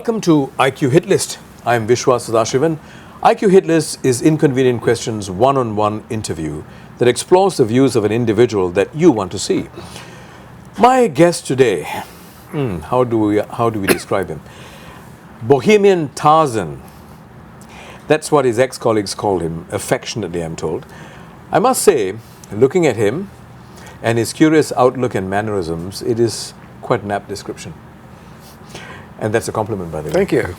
Welcome to IQ HitList. I am Vishwa Sadashivan. IQ HitList is Inconvenient Questions one-on-one interview that explores the views of an individual that you want to see. My guest today, how do we describe him? Bohemian Tarzan. That's what his ex-colleagues called him, affectionately, I'm told. I must say, looking at him and his curious outlook and mannerisms, it is quite an apt description. And that's a compliment, by the way. Thank you.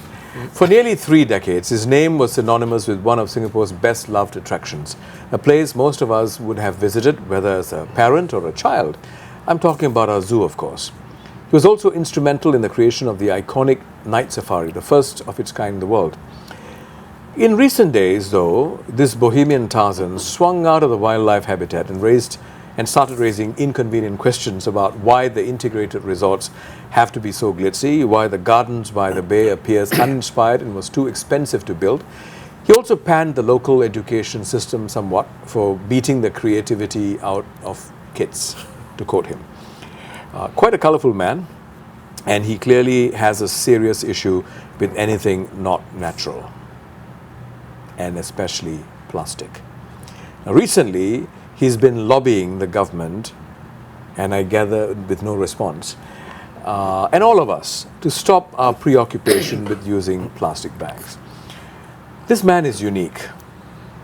For nearly 3 decades, his name was synonymous with one of Singapore's best-loved attractions, a place most of us would have visited, whether as a parent or a child. I'm talking about our zoo, of course. He was also instrumental in the creation of the iconic night safari, the first of its kind in the world. In recent days, though, this Bohemian Tarzan swung out of the wildlife habitat and started raising inconvenient questions about why the integrated resorts have to be so glitzy, why the gardens by the bay appears uninspired and was too expensive to build. He also panned the local education system somewhat for beating the creativity out of kids, to quote him. Quite a colorful man, and he clearly has a serious issue with anything not natural, and especially plastic. Now, recently, he's been lobbying the government, and I gather with no response, and all of us, to stop our preoccupation with using plastic bags. This man is unique.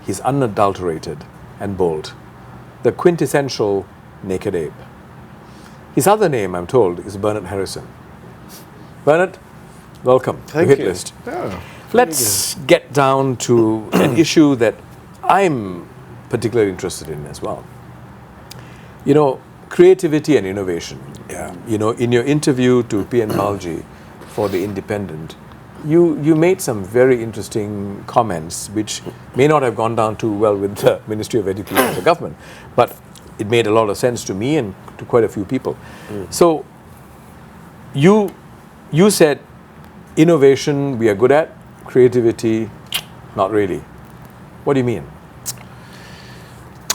He's unadulterated and bold, the quintessential naked ape. His other name, I'm told, is Bernard Harrison. Bernard, welcome to HitList. Oh, Let's get down to an issue that I'm particularly interested in as well. You know, creativity and innovation. Yeah. You know, in your interview to P.N. Balji for The Independent, you made some very interesting comments which may not have gone down too well with the Ministry of Education of the government, but it made a lot of sense to me and to quite a few people. So you said innovation we are good at, creativity not really. What do you mean?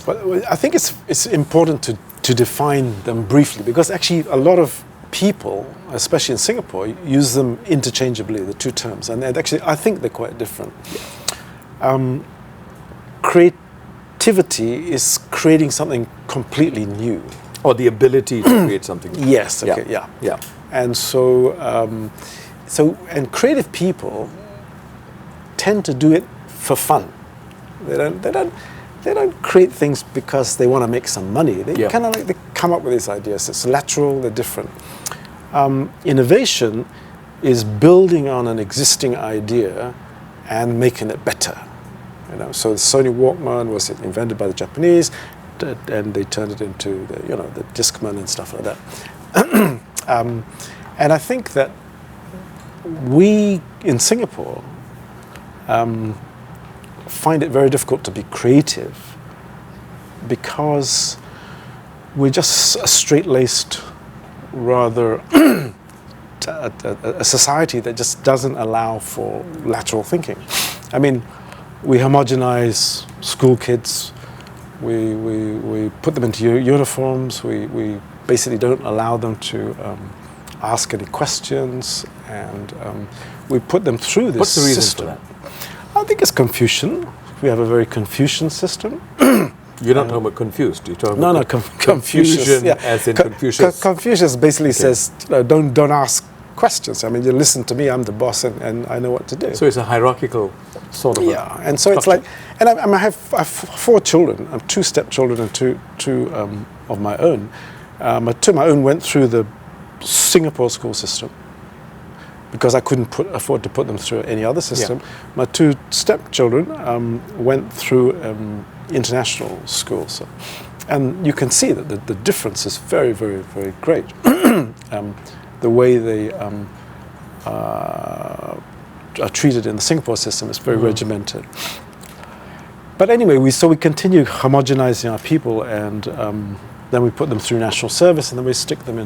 Well, I think it's important to define them briefly, because actually a lot of people, especially in Singapore, use them interchangeably, the two terms, and actually I think they're quite different. Creativity is creating something completely new. Or the ability to create something new. Yes, okay, yeah. And so, and creative people tend to do it for fun. They don't create things because they want to make some money. They kind of they come up with these ideas. It's lateral, they're different. Innovation is building on an existing idea and making it better. You know, so the Sony Walkman was invented by the Japanese, and they turned it into the Discman and stuff like that. And I think that we in Singapore find it very difficult to be creative because we're just a straight-laced, rather a society that just doesn't allow for lateral thinking. I mean, we homogenize school kids, we put them into uniforms, we basically don't allow them to ask any questions, and we put them through this system. What's the reason for that? I think it's Confucian. We have a very Confucian system. You're not talking about confused. You're talking about Confucius. Confucian, as in Confucius. Confucius basically says, don't ask questions. I mean, you listen to me. I'm the boss, and I know what to do. So it's a hierarchical sort of. Yeah, and so it's like, and I have 4 children. I have 2 stepchildren and two of my own. 2 of my own went through the Singapore school system, because I couldn't afford to put them through any other system. Yeah. My 2 stepchildren went through international schools. So, and you can see that the difference is very, very, very great. The way they are treated in the Singapore system is very regimented. But anyway, we continue homogenizing our people, and then we put them through national service, and then we stick them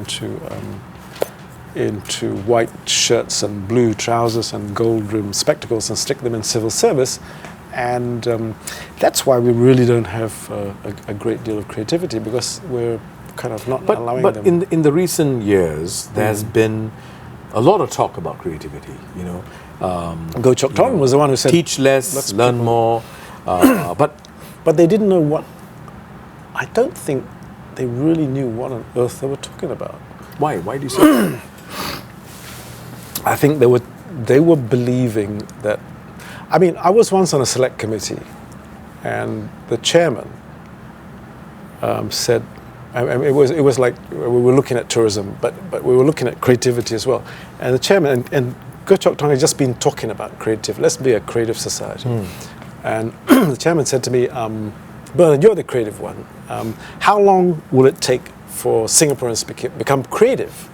into white shirts and blue trousers and gold-rimmed spectacles and stick them in civil service. And that's why we really don't have a great deal of creativity, because we're kind of not allowing them. But in the recent years, there's been a lot of talk about creativity, Go Chok Tong was the one who said, teach less, let's learn more, but they didn't know what, I don't think they really knew what on earth they were talking about. why? Why do you say that? I think they were believing that, I mean, I was once on a select committee, and the chairman said, I mean, it was like we were looking at tourism, but we were looking at creativity as well. And the chairman and Goh Chok Tong had just been talking about creative. Let's be a creative society. And the chairman said to me, Bernard, you're the creative one. How long will it take for Singaporeans to become creative?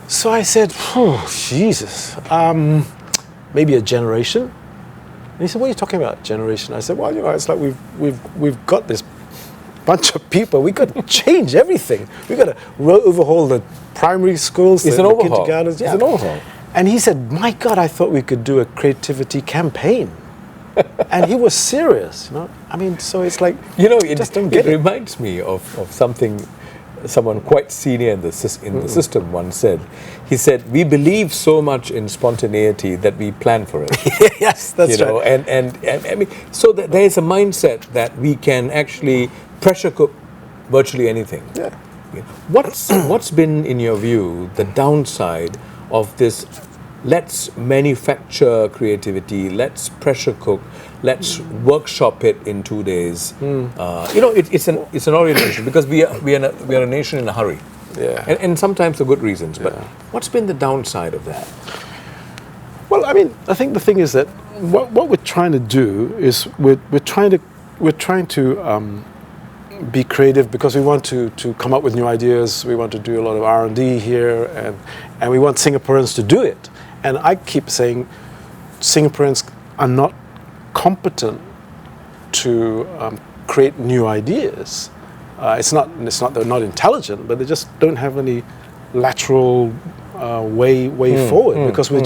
So I said, oh, Jesus, maybe a generation. And he said, what are you talking about, generation? I said, well, it's like we've got this bunch of people. We've got to change everything. We've got to overhaul the primary schools, It's the an overhaul. kindergartens. It's an overhaul. And he said, my God, I thought we could do a creativity campaign. And he was serious, I mean, so it's like, just don't get it reminds me of something someone quite senior in the system once said. He said, we believe so much in spontaneity that we plan for it. Yes, that's right. And I mean, so that there is a mindset that we can actually pressure cook virtually anything. Yeah. What's been, in your view, the downside of this? Let's manufacture creativity. Let's pressure cook. Let's workshop it in 2 days. It's an orientation because we are a nation in a hurry. Yeah. And sometimes for good reasons. But what's been the downside of that? Well, I mean, I think the thing is that what we're trying to do is we're trying to be creative because we want to come up with new ideas. We want to do a lot of R&D here, and we want Singaporeans to do it. And I keep saying Singaporeans are not competent to create new ideas. It's not they're not intelligent, but they just don't have any lateral way forward because we're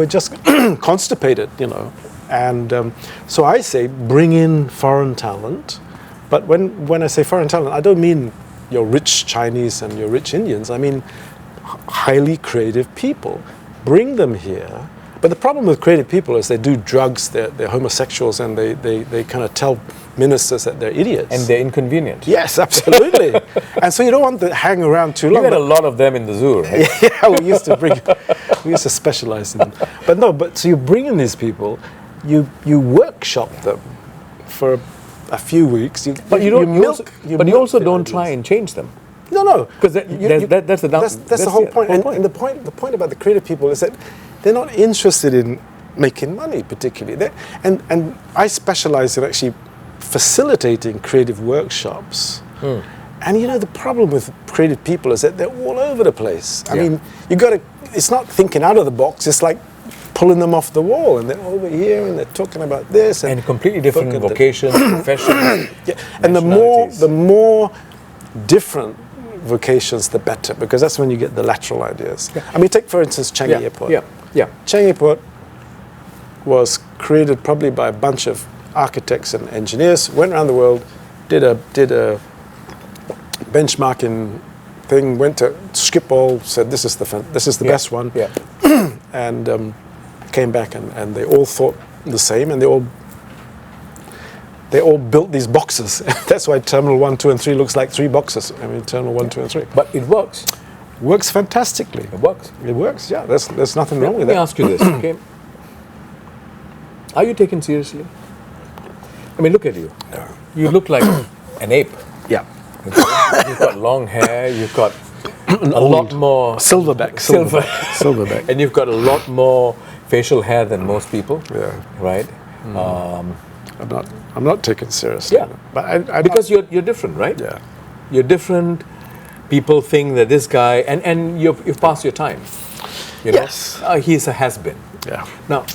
just constipated, And so I say bring in foreign talent. But when I say foreign talent, I don't mean your rich Chinese and your rich Indians. I mean highly creative people. Bring them here. But the problem with creative people is they do drugs, they're homosexuals, and they kind of tell ministers that they're idiots. And they're inconvenient. Yes, absolutely. And so you don't want to hang around too long. You had a lot of them in the zoo, right? Yeah, we used to specialize in them. But so you bring in these people, you workshop them for a few weeks. You also don't try and change them. No. Because that's the whole point. And the point about the creative people is that they're not interested in making money particularly. And I specialize in actually facilitating creative workshops. And the problem with creative people is that they're all over the place. I mean, it's not thinking out of the box, it's like pulling them off the wall, and they're over here and they're talking about this. And completely different vocations, professions. And the more different vocations, the better, because that's when you get the lateral ideas. I mean, take for instance Changi Airport. Changi Airport was created probably by a bunch of architects and engineers, went around the world, did a benchmarking thing, went to Schiphol, said this is the best one, and came back and they all thought the same, and they all built these boxes. That's why Terminal 1, 2, and 3 looks like 3 boxes. I mean, Terminal 1, 2, and 3. But it works. Works fantastically. It works. It works, yeah. There's nothing wrong with that. Let me that. ask you this, okay? Are you taken seriously? I mean, look at you. You look like an ape. Yeah. You've got long hair, you've got a lot more... Silverback. And you've got a lot more facial hair than most people. Yeah. Right? I'm not taken seriously. Yeah. But because you're different, right? Yeah. You're different. People think that this guy... And you've passed your time. Yes. He's a has-been. Yeah. Now,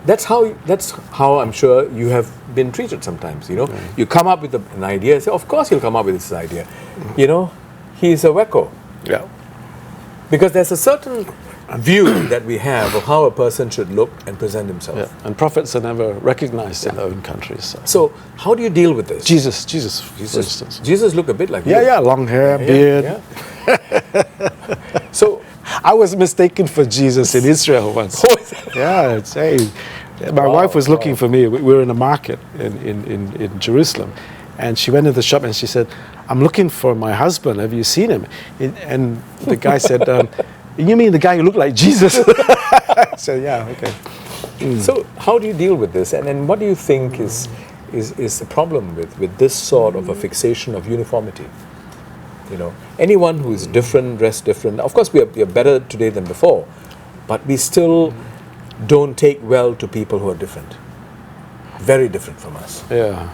that's how I'm sure you have been treated sometimes, You come up with an idea, say, of course he'll come up with this idea. He's a wacko. Yeah. Because there's a certain view that we have of how a person should look and present himself. Yeah. And prophets are never recognized in their own countries. So how do you deal with this? Jesus, for instance. Jesus looked a bit like you. Yeah, long hair, beard. Yeah. So I was mistaken for Jesus in Israel once. Yeah, it's, hey, my wife was looking for me. We were in a market in Jerusalem, and she went to the shop and she said, "I'm looking for my husband. Have you seen him?" And the guy said, "You mean the guy who looked like Jesus?" I said, "Yeah, okay." So how do you deal with this? And what do you think is the problem with this sort of a fixation of uniformity? You know, anyone who is different, dressed different. Of course, we are better today than before, but we still don't take well to people who are different, very different from us. Yeah.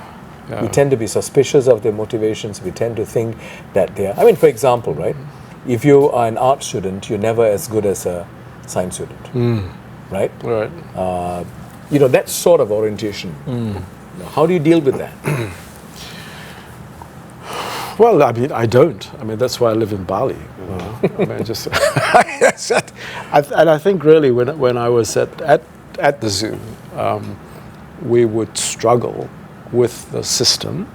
We tend to be suspicious of their motivations. We tend to think that they are. I mean, for example, right? If you are an art student, you're never as good as a science student, right? Right. You know, that sort of orientation. You know, how do you deal with that? Well, I mean, I don't. I mean, that's why I live in Bali. You know? I mean, just and I think really when I was at the zoo, we would struggle with the system.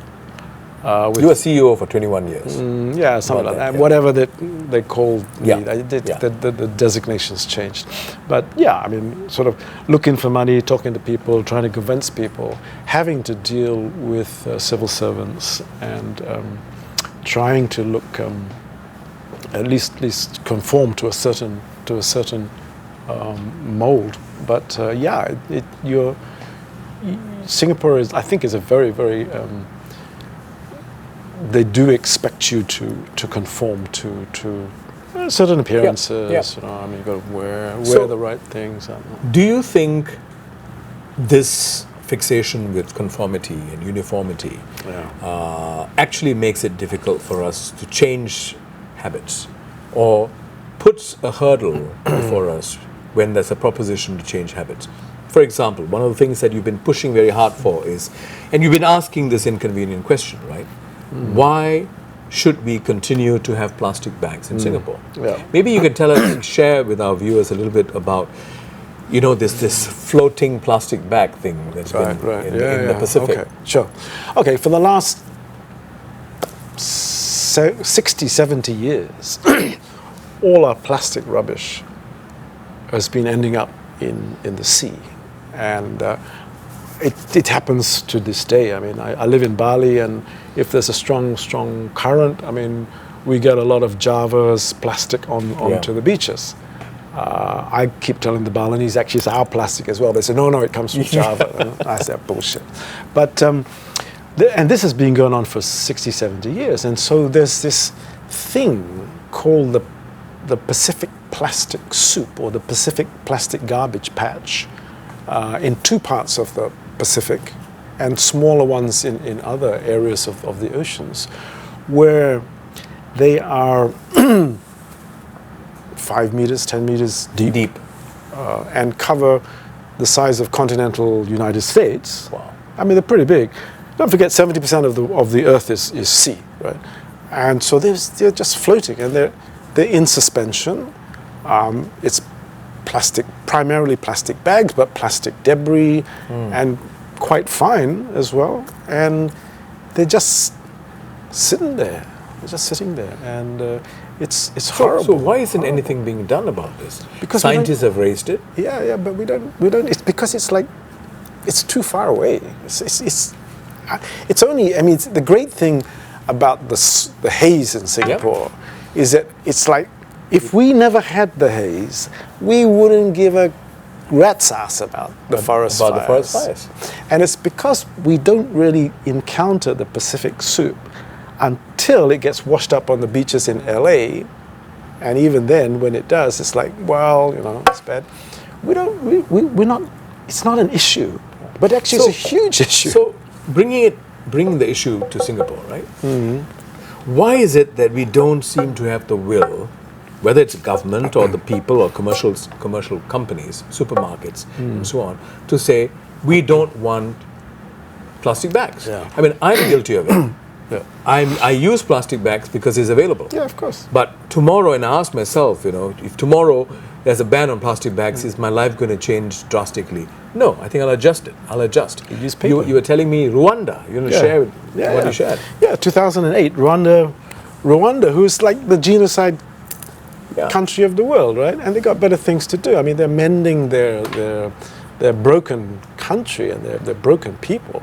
You were CEO for 21 years. Yeah, something like that. Yeah. Whatever they called me, Yeah. The designations changed. But yeah, I mean, sort of looking for money, talking to people, trying to convince people, having to deal with civil servants, and trying to look at least conform to a certain mold. But yeah, Singapore is, I think, is a very, very they do expect you to conform to certain appearances. Yeah. You know, I mean, you've got to wear So, the right things. do you think this fixation with conformity and uniformity actually makes it difficult for us to change habits, or puts a hurdle before us when there's a proposition to change habits? For example, one of the things that you've been pushing very hard for is, and you've been asking this inconvenient question, right? Why should we continue to have plastic bags in Singapore? Yeah. Maybe you can tell us, share with our viewers a little bit about, you know, this floating plastic bag thing that's been in the Pacific. Okay, sure. Okay, for the last 60, 70 years, all our plastic rubbish has been ending up in the sea. And it happens to this day. I mean, I live in Bali, and if there's a strong current, I mean, we get a lot of Java's plastic onto the beaches. I keep telling the Balinese, actually, it's our plastic as well. They say, no, it comes from Java. And I say, bullshit. But, and this has been going on for 60, 70 years. And so there's this thing called the Pacific plastic soup, or the Pacific plastic garbage patch, in two parts of the Pacific, and smaller ones in other areas of the oceans, where they are 5 meters, 10 meters deep. And cover the size of continental United States. Wow. I mean, they're pretty big. Don't forget, 70% of the Earth is sea, right? And so they're just floating, and they're in suspension. It's plastic, primarily plastic bags, but plastic debris, and quite fine as well. And they're just sitting there. They're just sitting there, and it's horrible. So why isn't anything being done about this? Because scientists have raised it. Yeah, but we don't. It's because it's like, it's too far away. It's only. I mean, the great thing about the haze in Singapore is that it's like, if we never had the haze, we wouldn't give a rat's ass about the forest fires. And it's because we don't really encounter the Pacific soup until it gets washed up on the beaches in LA. And even then, when it does, it's like, well, you know, it's bad. We're not, it's not an issue. But actually, it's a huge issue. So bringing the issue to Singapore, right? Why is it that we don't seem to have the will, whether it's government or the people or commercial companies, supermarkets, and so on, to say, we don't want plastic bags? Yeah. I mean, I'm guilty of it. I use plastic bags because it's available. Yeah, of course. But tomorrow, and I ask myself, you know, if tomorrow there's a ban on plastic bags, is my life going to change drastically? No, I think I'll adjust it. I'll adjust. You use paper. You were telling me Rwanda. You're going to share what you shared. Yeah, 2008, Rwanda, who's like the genocide country of the world, right? And they got better things to do. I mean, they're mending their broken country and their broken people.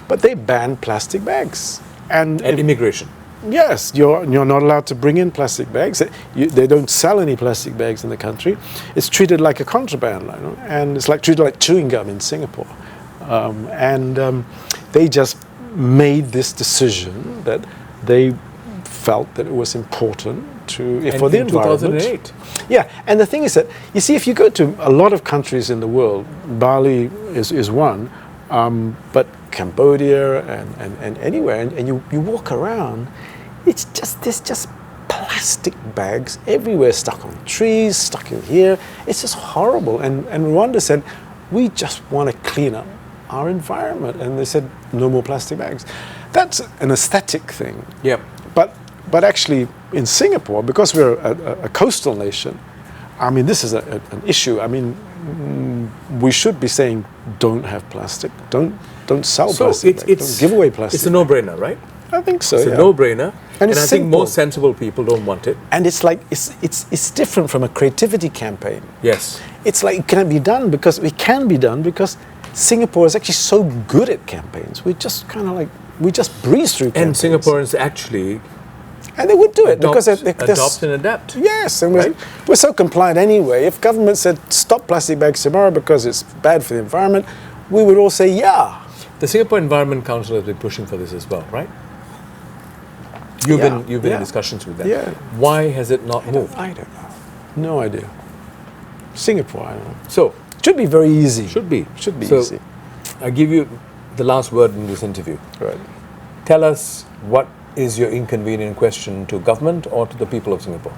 But they ban plastic bags. And immigration. Yes, you're not allowed to bring in plastic bags. They don't sell any plastic bags in the country. It's treated like a contraband, you know, and it's treated like chewing gum in Singapore. They just made this decision that they felt that it was important for the environment. 2008. Yeah, and the thing is that, you see, if you go to a lot of countries in the world, Bali is one, but Cambodia and anywhere, and you walk around, there's just plastic bags everywhere, stuck on trees, stuck in here. It's just horrible. And Rwanda said, we just want to clean up our environment. And they said, no more plastic bags. That's an aesthetic thing. Yep. But actually, in Singapore, because we're a coastal nation, I mean, this is an issue. I mean, we should be saying, don't have plastic, don't sell plastic bags, don't give away plastic. It's a no-brainer, right? I think so. It's a no-brainer, and I think simple. most sensible people don't want it. And it's different from a creativity campaign. Yes. It's like it can be done because Singapore is actually so good at campaigns. We just breeze through campaigns. And Singaporeans actually. And they would do it because they adopt and adapt. Yes, and we're so compliant anyway. If government said stop plastic bags tomorrow because it's bad for the environment, we would all say yeah. The Singapore Environment Council has been pushing for this as well, right? You've been in discussions with them. Yeah. Why has it not moved? I don't know. No idea. Singapore, I don't know. So it should be very easy. Should be easy. I give you the last word in this interview. Right. Tell us, what is your inconvenient question to government or to the people of Singapore?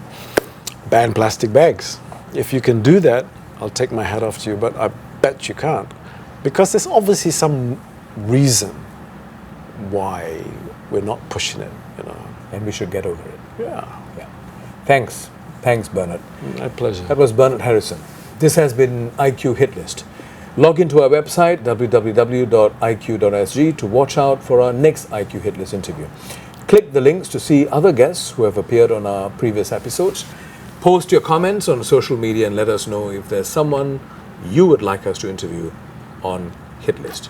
Ban plastic bags. If you can do that, I'll take my hat off to you, but I bet you can't. Because there's obviously some reason why we're not pushing it, you know. And we should get over it. Yeah. Thanks, Bernard. My pleasure. That was Bernard Harrison. This has been IQ HitList. Log into our website, www.iq.sg, to watch out for our next IQ HitList interview. Click the links to see other guests who have appeared on our previous episodes. Post your comments on social media and let us know if there's someone you would like us to interview on HitList.